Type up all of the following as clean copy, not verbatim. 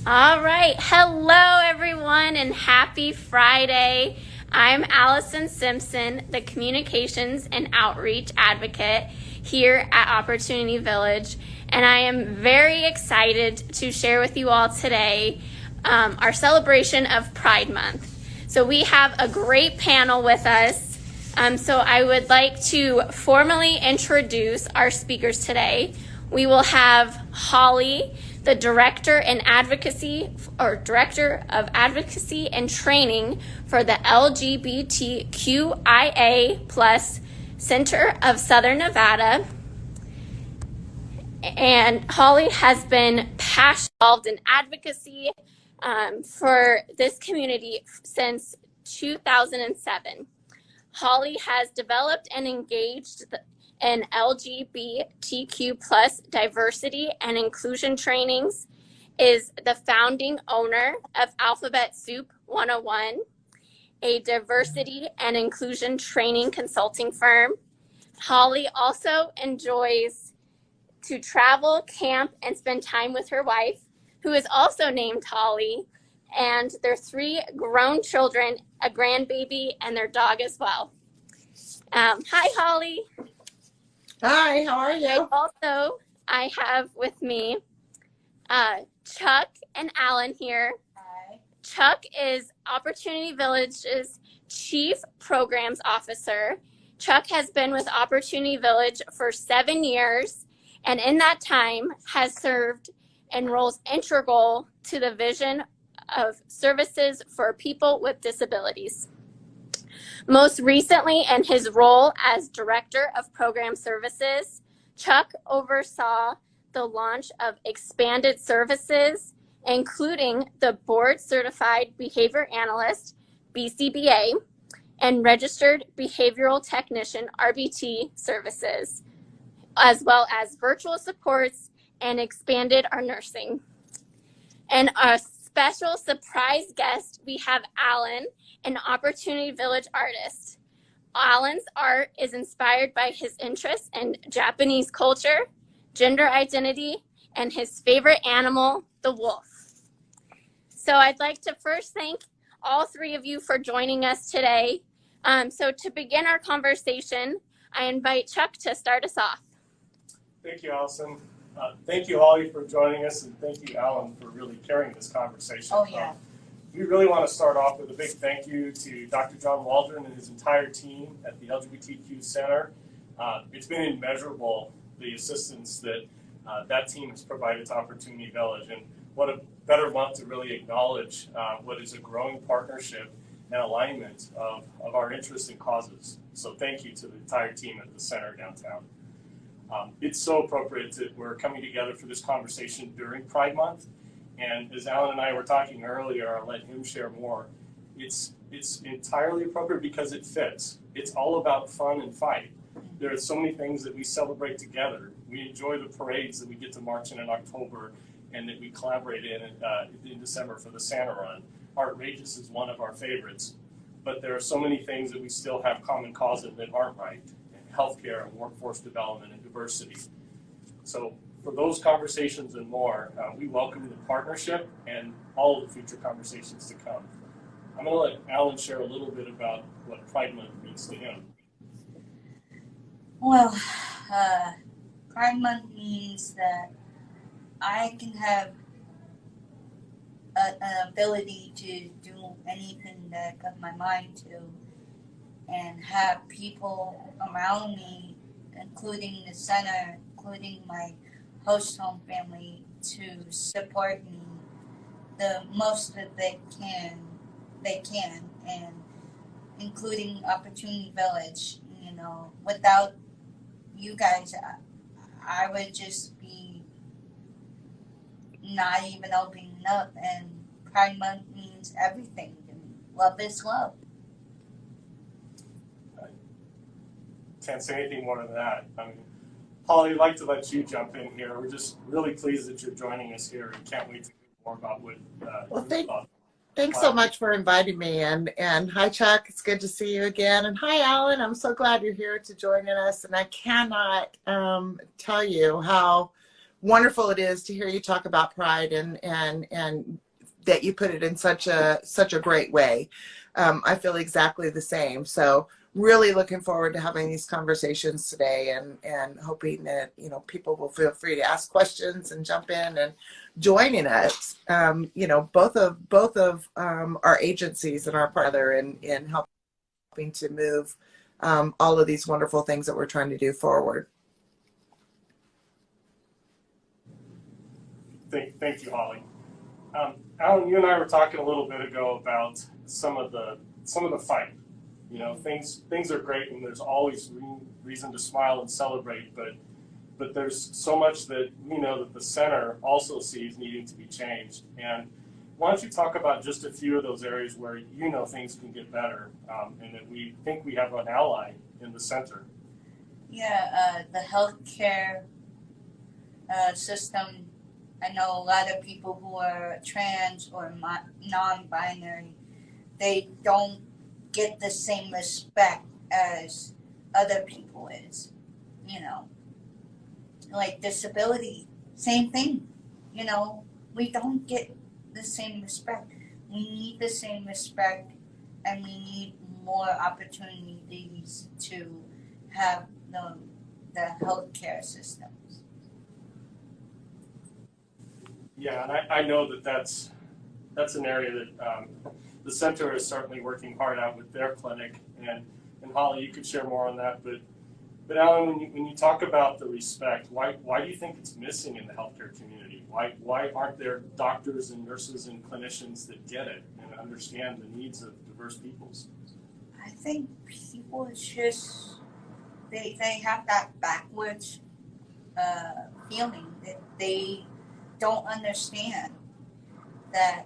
All right. Hello, everyone, and happy Friday. I'm Allison Simpson, the Communications and Outreach Advocate here at Opportunity Village, and I am very excited to share with you all today our celebration of Pride Month. So we have a great panel with us. So I would like to formally introduce our speakers today. We will have Holly, the Director of Advocacy and Training for the LGBTQIA plus Center of Southern Nevada. And Holly has been passionately involved in advocacy for this community since 2007. Holly has developed and engaged in LGBTQ plus diversity and inclusion trainings, is the founding owner of Alphabet Soup 101, a diversity and inclusion training consulting firm. Holly also enjoys to travel, camp, and spend time with her wife, who is also named Holly, and their 3 grown children, a grandbaby, and their dog as well. Hi, Holly. Hi, how are you? Also, I have with me Chuck and Alan here. Hi. Chuck is Opportunity Village's Chief Programs Officer. Chuck has been with Opportunity Village for 7 years, and in that time has served and roles integral to the vision of services for people with disabilities. Most recently, in his role as Director of Program Services, Chuck oversaw the launch of expanded services, including the Board Certified Behavior Analyst, BCBA, and Registered Behavioral Technician, RBT, services, as well as virtual supports, and expanded our nursing. And our special surprise guest, we have Alan, an Opportunity Village artist. Alan's art is inspired by his interest in Japanese culture, gender identity, and his favorite animal, the wolf. So I'd like to first thank all 3 of you for joining us today. So to begin our conversation, I invite Chuck to start us off. Thank you, Allison. Thank you, Holly, for joining us, and thank you, Alan, for really carrying this conversation. Oh, yeah. We really want to start off with a big thank you to Dr. John Waldron and his entire team at the LGBTQ Center. It's been immeasurable, the assistance that that team has provided to Opportunity Village, and what a better month to really acknowledge what is a growing partnership and alignment of our interests and causes. So thank you to the entire team at the center downtown. It's so appropriate that we're coming together for this conversation during Pride Month. And as Alan and I were talking earlier, I'll let him share more. It's entirely appropriate because it fits. It's all about fun and fight. There are so many things that we celebrate together. We enjoy the parades that we get to march in October and that we collaborate in December for the Santa Run. Outrageous is one of our favorites. But there are so many things that we still have common cause that aren't right. Healthcare and workforce development and diversity. So for those conversations and more, we welcome the partnership and all of the future conversations to come. I'm going to let Alan share a little bit about what Pride Month means to him. Well, Pride Month means that I can have an ability to do anything that I put my mind to, and have people around me, including the center, including my host home family, to support me the most that they can, and including Opportunity Village. You know, without you guys, I would just be not even opening up, and Pride Month means everything to me. Love is love. Can't say anything more than that. I mean, Holly, I'd like to let you jump in here. We're just really pleased that you're joining us here and can't wait to hear more about what Thanks so much for inviting me. And hi, Chuck. It's good to see you again. And hi, Alan. I'm so glad you're here to join us. And I cannot tell you how wonderful it is to hear you talk about pride, and that you put it in such a great way. I feel exactly the same. So really looking forward to having these conversations today, and hoping that, you know, people will feel free to ask questions and jump in and joining us. You know, both of our agencies and our partner in helping to move all of these wonderful things that we're trying to do forward. Thank you, Holly. Alan, you and I were talking a little bit ago about some of the fight. You know, things are great, and there's always reason to smile and celebrate. But there's so much that we know that the center also sees needing to be changed. And why don't you talk about just a few of those areas where you know things can get better, and that we think we have an ally in the center? Yeah, the healthcare system. I know a lot of people who are trans or non-binary, they don't get the same respect as other people is, you know. Like disability, same thing, you know, we don't get the same respect. We need the same respect, and we need more opportunities to have the healthcare systems. Yeah, and I know that's an area that the center is certainly working hard at with their clinic, and Holly, you could share more on that. But Alan, when you talk about the respect, why do you think it's missing in the healthcare community? Why aren't there doctors and nurses and clinicians that get it and understand the needs of diverse peoples? I think people just they have that backwards feeling that they don't understand that,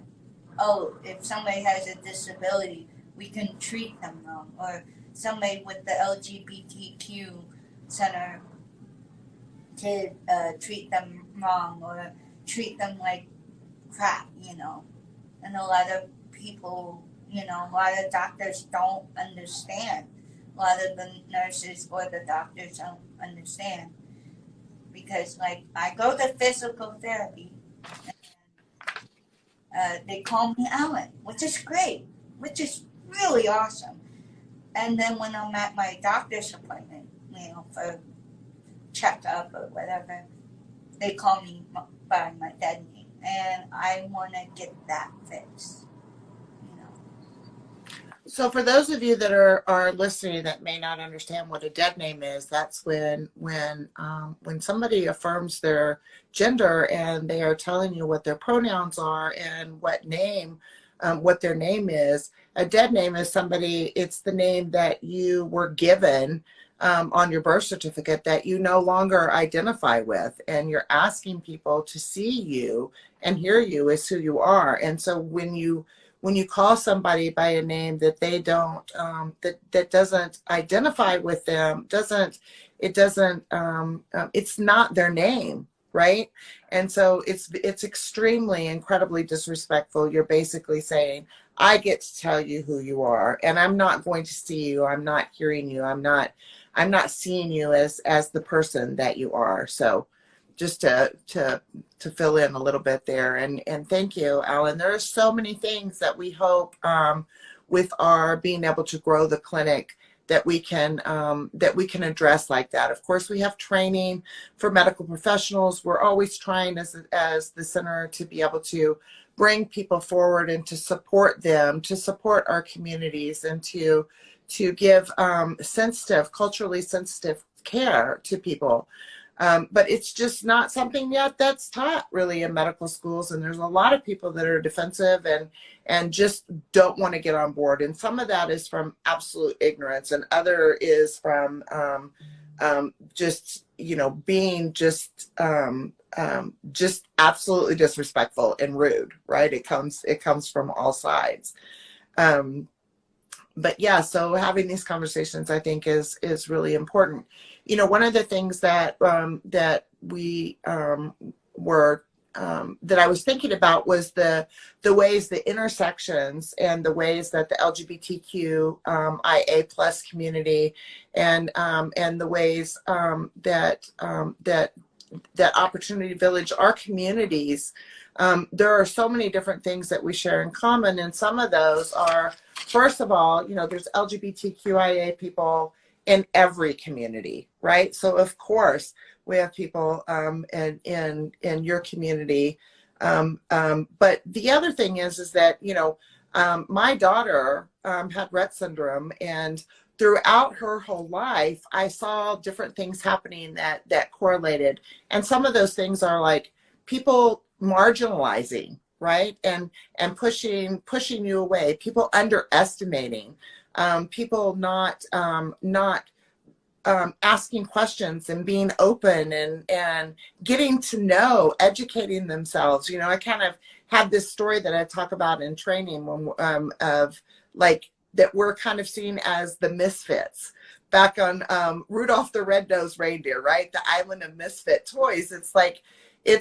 oh, if somebody has a disability, we can treat them wrong, or somebody with the LGBTQ center to treat them wrong or treat them like crap, you know. And a lot of people, you know, a lot of doctors don't understand. A lot of the nurses or the doctors don't understand. Because, like, I go to physical therapy, and they call me Alan, which is great, which is really awesome. And then when I'm at my doctor's appointment, you know, for checkup or whatever, they call me by my dead name, and I want to get that fixed. You know. So for those of you that are listening that may not understand what a dead name is, that's when somebody affirms their gender and they are telling you what their pronouns are and what their name is. A dead name is it's the name that you were given on your birth certificate that you no longer identify with, and you're asking people to see you and hear you as who you are. And so when you call somebody by a name that they don't, that doesn't identify with them, it's not their name, right? And so it's extremely, incredibly disrespectful. You're basically saying, I get to tell you who you are, and I'm not going to see you. I'm not hearing you. I'm not seeing you as the person that you are. So just to fill in a little bit there. And thank you, Alan. There are so many things that we hope with our being able to grow the clinic that we can address like that. Of course, we have training for medical professionals. We're always trying as the center to be able to bring people forward and to support them, to support our communities, and to give culturally sensitive care to people. But it's just not something yet that's taught really in medical schools. And there's a lot of people that are defensive and just don't want to get on board. And some of that is from absolute ignorance, and other is from just, you know, being just absolutely disrespectful and rude, right? It comes from all sides. But yeah, so having these conversations, I think, is really important. You know, one of the things that we were that I was thinking about was the ways, the intersections, and the ways that the LGBTQ IA plus community and the ways that that Opportunity Village, our communities, there are so many different things that we share in common. And some of those are, first of all, there's LGBTQIA people in every community, right? So of course we have people in your community. But the other thing is that, my daughter had Rett syndrome, and throughout her whole life, I saw different things happening that correlated. And some of those things are like people marginalizing, right? And pushing you away, people underestimating, people not asking questions and being open and getting to know, educating themselves. I kind of have this story that I talk about in training of like that we're kind of seen as the misfits. Back on Rudolph the Red-Nosed Reindeer, right? The Island of Misfit Toys. It's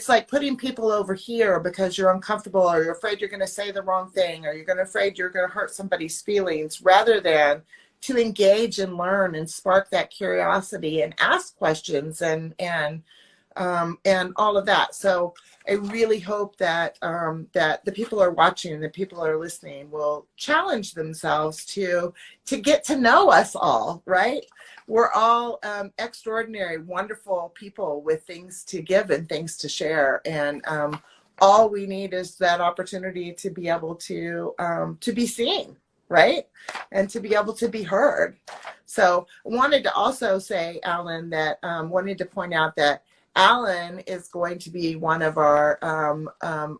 like putting people over here because you're uncomfortable or you're afraid you're going to say the wrong thing or you're afraid you're going to hurt somebody's feelings, rather than to engage and learn and spark that curiosity and ask questions and all of that. So I really hope that that the people are watching, the people are listening, will challenge themselves to get to know us all, right? We're all extraordinary, wonderful people with things to give and things to share, and all we need is that opportunity to be able to be seen, right? And to be able to be heard. So I wanted to also say, Alan, that wanted to point out that Alan is going to be one of our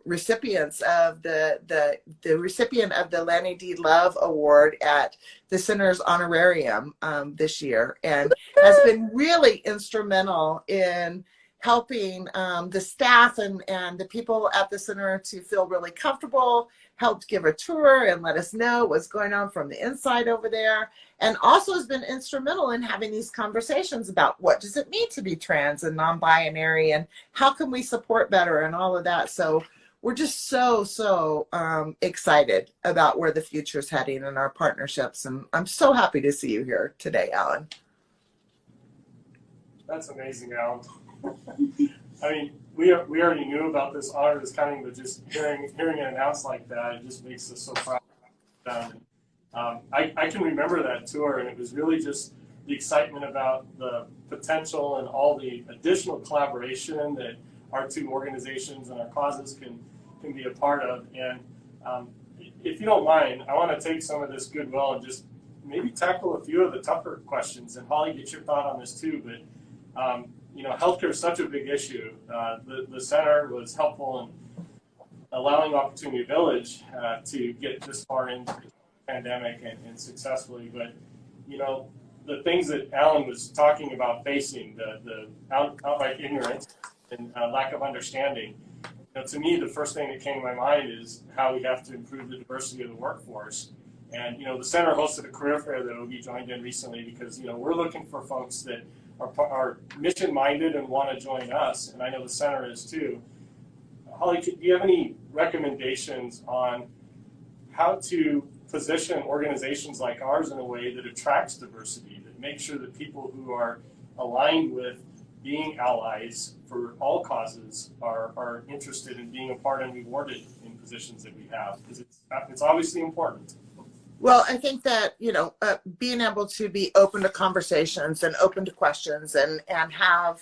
recipients of the recipient of the Lanny D. Love Award at the Center's honorarium this year, and has been really instrumental in helping the staff and the people at the center to feel really comfortable, helped give a tour and let us know what's going on from the inside over there, and also has been instrumental in having these conversations about what does it mean to be trans and non-binary and how can we support better and all of that. So we're just so excited about where the future is heading and our partnerships, and I'm so happy to see you here today, Alan. That's amazing, Alan. I mean, we already knew about this honor that's coming, but just hearing it announced like that, it just makes us so proud. I can remember that tour, and it was really just the excitement about the potential and all the additional collaboration that our two organizations and our causes can be a part of. And if you don't mind, I want to take some of this goodwill and just maybe tackle a few of the tougher questions. And Holly, get your thought on this too. But healthcare is such a big issue. The center was helpful in allowing Opportunity Village to get this far into the pandemic and successfully. But, the things that Alan was talking about facing, the outright ignorance and lack of understanding, to me, the first thing that came to my mind is how we have to improve the diversity of the workforce. And, the center hosted a career fair that Ogie joined in recently because, we're looking for folks that are mission-minded and want to join us, and I know the center is too. Holly, do you have any recommendations on how to position organizations like ours in a way that attracts diversity, that makes sure that people who are aligned with being allies for all causes are interested in being a part and rewarded in positions that we have? Because it's obviously important. Well, I think that, being able to be open to conversations and open to questions and have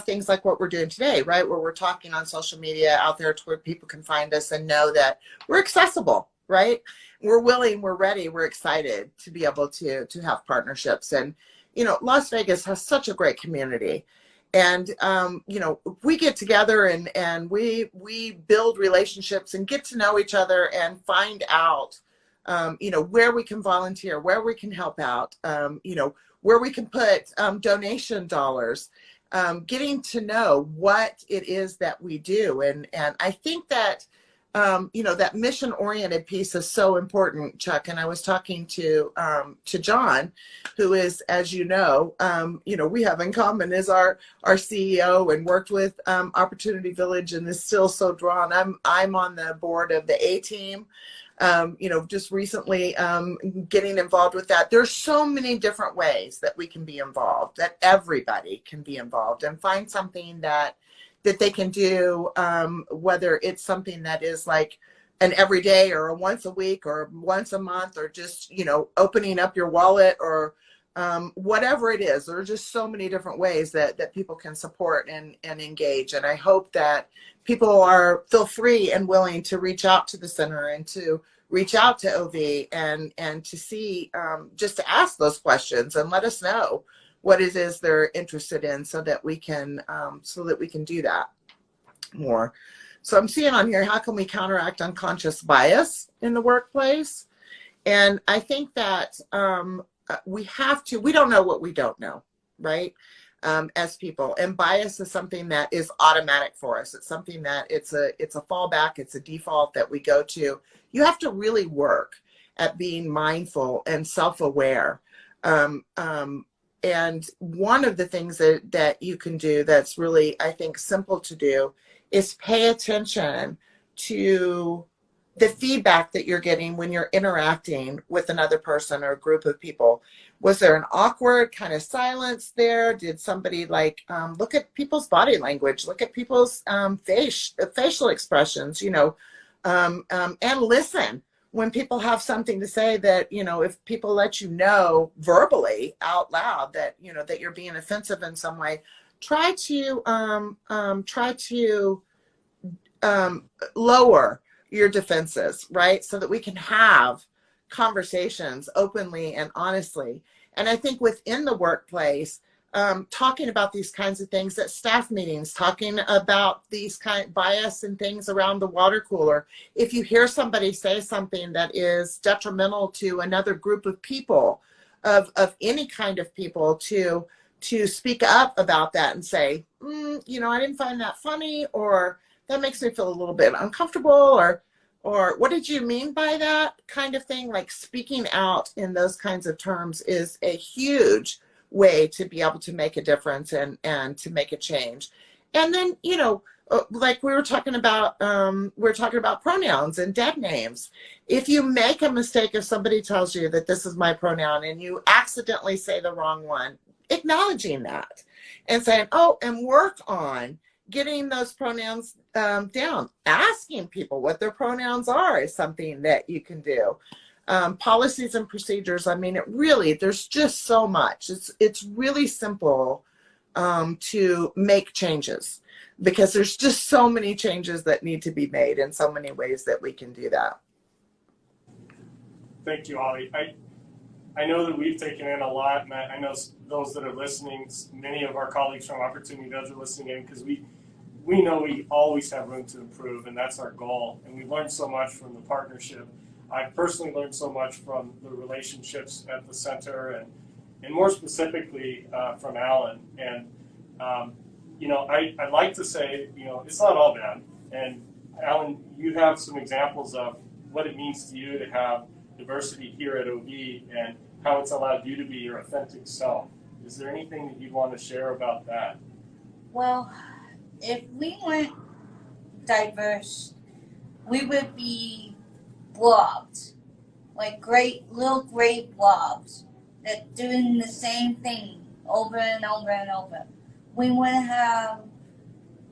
things like what we're doing today, right? Where we're talking on social media out there to where people can find us and know that we're accessible, right? We're willing, we're ready, we're excited to be able to have partnerships. And, Las Vegas has such a great community. And, we get together and we build relationships and get to know each other and find out where we can volunteer, where we can help out, where we can put donation dollars, getting to know what it is that we do. And I think that, that mission-oriented piece is so important, Chuck. And I was talking to John, who is, as we have in common, is our CEO and worked with Opportunity Village and is still so drawn. I'm on the board of the A team. just recently getting involved with that. There's so many different ways that we can be involved, that everybody can be involved and find something that they can do, whether it's something that is like an everyday or a once a week or once a month, or just, opening up your wallet, or whatever it is. There are just so many different ways that people can support and engage. And I hope that people feel free and willing to reach out to the center and to reach out to OV and to see, just to ask those questions and let us know what it is they're interested in, so that we can do that more. So I'm seeing on here, how can we counteract unconscious bias in the workplace? And I think that we don't know what we don't know, right? As people, and bias is something that is automatic for us. It's something that it's a fallback, it's a default that we go to. You have to really work at being mindful and self-aware. And one of the things that you can do that's really, I think, simple to do is pay attention to the feedback that you're getting when you're interacting with another person or a group of people. Was there an awkward kind of silence there? Did somebody look at people's body language, look at people's facial expressions, and listen when people have something to say, that, if people let you know verbally out loud that, that you're being offensive in some way, try to lower your defenses, right? So that we can have conversations openly and honestly. And I think within the workplace, talking about these kinds of things at staff meetings, talking about these kind of bias and things around the water cooler. If you hear somebody say something that is detrimental to another group of people, of any kind of people, to speak up about that and say, I didn't find that funny, or that makes me feel a little bit uncomfortable, or what did you mean by that, kind of thing. Like, speaking out in those kinds of terms is a huge way to be able to make a difference and to make a change. And then, like we were talking about pronouns and dead names. If you make a mistake, if somebody tells you that this is my pronoun and you accidentally say the wrong one, acknowledging that and saying, and work on getting those pronouns down. Asking people what their pronouns are is something that you can do. Policies and procedures. I mean, there's just so much. It's really simple to make changes, because there's just so many changes that need to be made, and so many ways that we can do that. Thank you, Holly. I know that we've taken in a lot, and I know those that are listening, many of our colleagues from Opportunity Village are listening in, because we know we always have room to improve, and that's our goal. And we've learned so much from the partnership. I personally learned so much from the relationships at the center, and more specifically from Alan. And I'd like to say, it's not all bad. And Alan, you have some examples of what it means to you to have diversity here at OV, and how it's allowed you to be your authentic self. Is there anything that you'd want to share about that? Well, if we weren't diverse, we would be blobs, like little gray blobs that doing the same thing over and over and over. We wouldn't have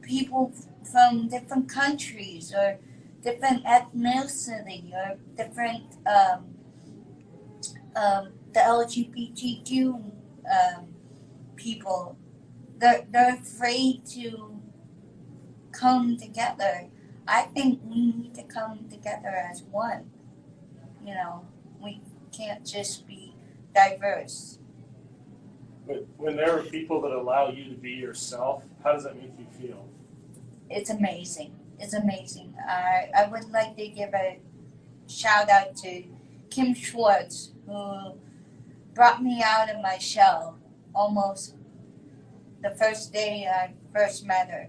people from different countries or different ethnicity or different the LGBTQ people. They're afraid to come together. I think we need to come together as one. We can't just be diverse. But when there are people that allow you to be yourself, how does that make you feel? It's amazing. It's amazing. I would like to give a shout out to Kim Schwartz, who brought me out of my shell almost the first day I first met her.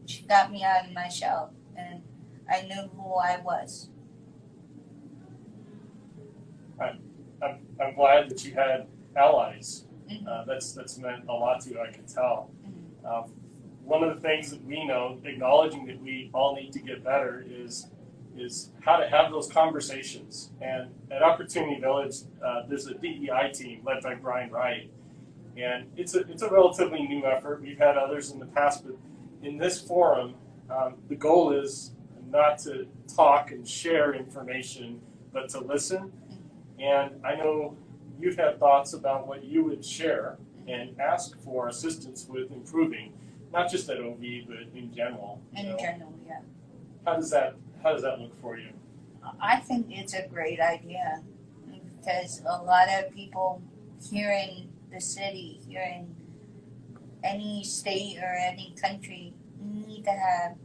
She got me out of my shell, and I knew who I was. I'm glad that you had allies. Mm-hmm. That's meant a lot to you, I can tell. Mm-hmm. One of the things that we know, acknowledging that we all need to get better, is is how to have those conversations. And at Opportunity Village, there's a DEI team led by Brian Wright, and it's a relatively new effort. We've had others in the past, but in this forum, the goal is not to talk and share information, but to listen. And I know you've had thoughts about what you would share and ask for assistance with improving, not just at OV, but in general. In general, yeah. How does that look for you? I think it's a great idea because a lot of people here in the city, here in any state or any country, need to have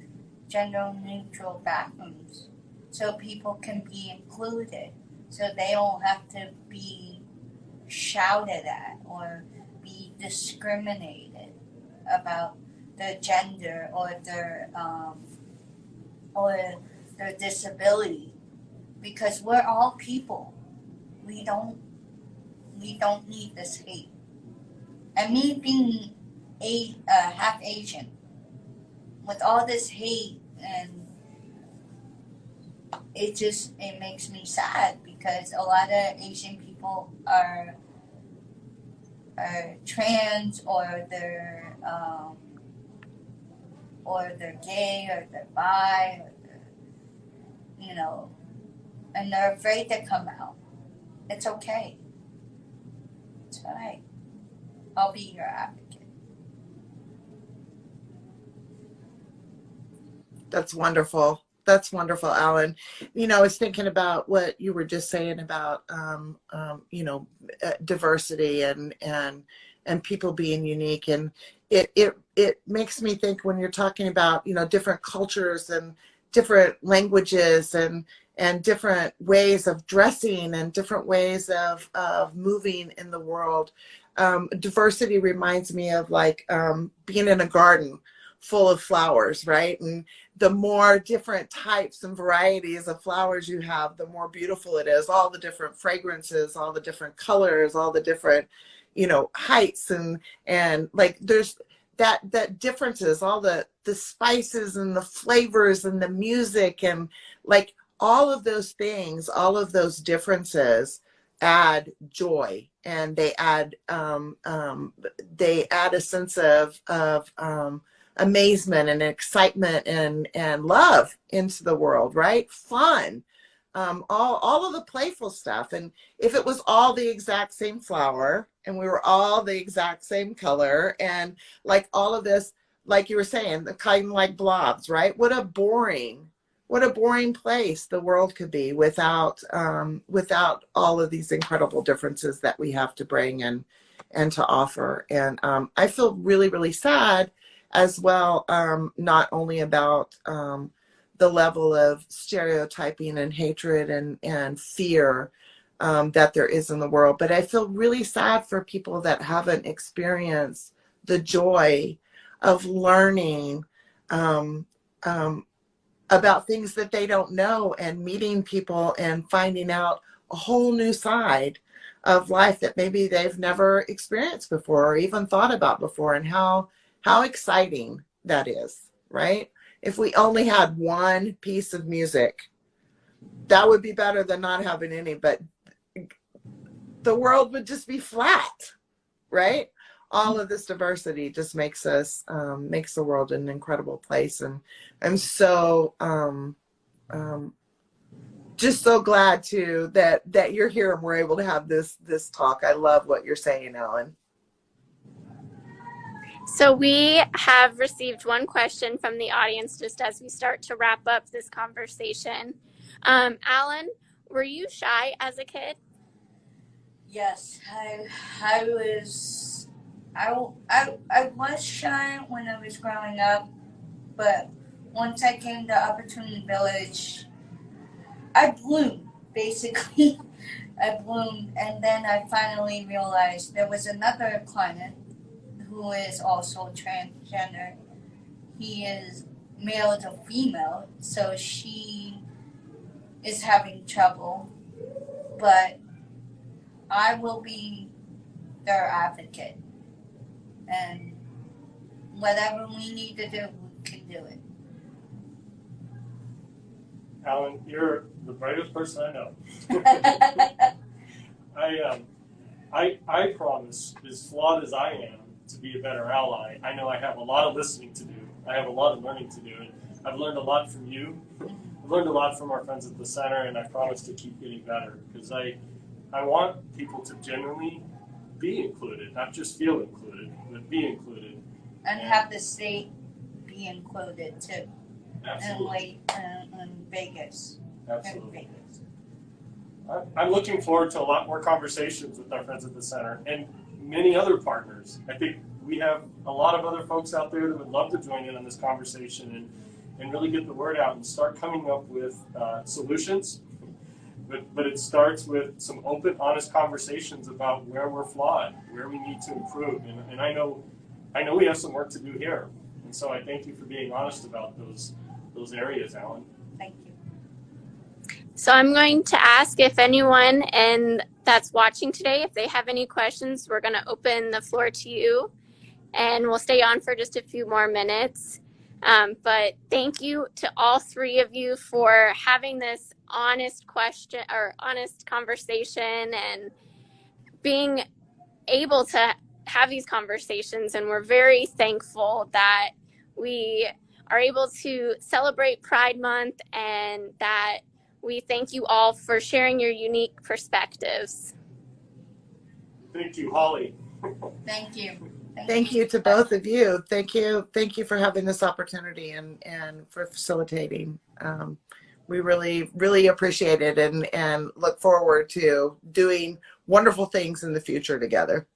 gender neutral bathrooms so people can be included, so they don't have to be shouted at or be discriminated about their gender or their disability, because we're all people. We don't need this hate. And me being half Asian, with all this hate, and it makes me sad because a lot of Asian people are trans, or they're gay, or they're bi, or they're, and they're afraid to come out. It's okay. It's alright. I'll be your advocate. That's wonderful. That's wonderful, Alan. I was thinking about what you were just saying about, diversity and people being unique, and it makes me think when you're talking about different cultures and different languages and different ways of dressing and different ways of moving in the world. Diversity reminds me of being in a garden full of flowers, right? And the more different types and varieties of flowers you have, the more beautiful it is. All the different fragrances, all the different colors, all the different, heights, and there's that differences, all the spices and the flavors and the music, and all of those things, all of those differences add joy, and they add a sense of amazement and excitement and love into the world, right? Fun, all of the playful stuff. And if it was all the exact same flower and we were all the exact same color and all of this, like you were saying, the kind of like blobs, right? What a boring place the world could be without all of these incredible differences that we have to bring and to offer. And I feel really, really sad as well, not only about the level of stereotyping and hatred and fear that there is in the world, but I feel really sad for people that haven't experienced the joy of learning about things that they don't know, and meeting people and finding out a whole new side of life that maybe they've never experienced before or even thought about before, and how exciting that is, right? If we only had one piece of music, that would be better than not having any, but the world would just be flat, right? All of this diversity just makes the world an incredible place. And I'm so just so glad too that you're here and we're able to have this talk. I love what you're saying, Ellen. So we have received one question from the audience just as we start to wrap up this conversation. Alan, were you shy as a kid? Yes, I was shy when I was growing up, but once I came to Opportunity Village, I bloomed, basically. I bloomed, and then I finally realized there was another client who is also transgender. He is male to female, so she is having trouble, but I will be their advocate, and whatever we need to do, we can do it. Alan, you're the brightest person I know. I promise, as flawed as I am, to be a better ally. I know I have a lot of listening to do. I have a lot of learning to do. And I've learned a lot from you. I've learned a lot from our friends at the center, and I promise to keep getting better because I want people to genuinely be included, not just feel included, but be included. And have the state be included too. Absolutely. In Vegas. Absolutely. In Vegas. I'm looking forward to a lot more conversations with our friends at the center and many other partners. I think we have a lot of other folks out there that would love to join in on this conversation and really get the word out and start coming up with solutions. But it starts with some open, honest conversations about where we're flawed, where we need to improve. And I know we have some work to do here. And so I thank you for being honest about those areas, Alan. Thank you. So I'm going to ask if anyone that's watching today, if they have any questions, we're going to open the floor to you, and we'll stay on for just a few more minutes. But thank you to all three of you for having this honest conversation and being able to have these conversations. And we're very thankful that we are able to celebrate Pride Month, and that we thank you all for sharing your unique perspectives. Thank you, Holly. Thank you. Thank you to both of you. Thank you for having this opportunity and for facilitating. We really, really appreciate it and look forward to doing wonderful things in the future together.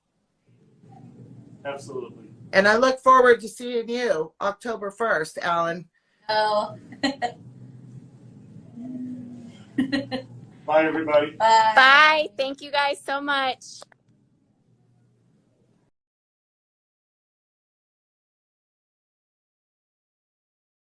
Absolutely. And I look forward to seeing you October 1st, Alan. Oh. Bye, everybody. Bye. Bye. Thank you guys so much.